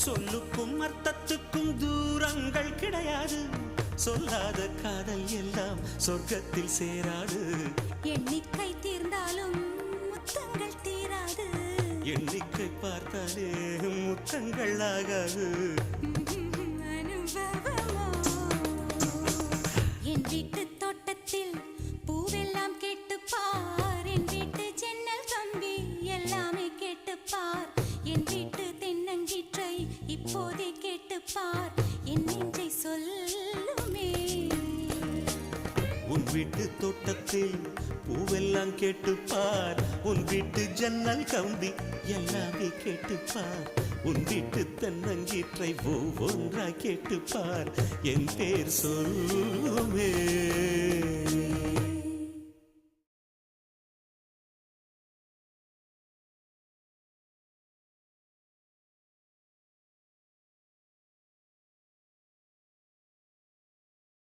சொல்லுக்கும் அர்த்தத்துக்கும் தூரங்கள் கிடையாது. சொல்லாத காதல் எல்லாம் சொர்க்கத்தில் சேராது. எண்ணிக்கை தீர்ந்தாலும் முத்தங்கள் தீராது. எண்ணிக்கை பார்த்தாலே முத்தங்கள் ஆகாது. என் வீட்டு தோட்டத்தில் பூவெல்லாம் கேட்டுப்பார். என் வீட்டு ஜன்னல் கம்பி எல்லாமே கேட்டுப்பார். என் வீட்டு தென்னங்கீற்றை இப்போதே கேட்டுப்பார். என் நெஞ்சை சொல்லுமே. உன் வீட்டு தோட்டத்தில் பூவெல்லாம் கேட்டுப்பார். உன் வீட்டு ஜன்னல் கம்பி எல்லாமே கேட்டுப்பார். உன் வீட்டு தென்னங்கீற்றை ஒவ்வொன்றா கேட்டுப்பார். என் பேர் சொல்லுமே.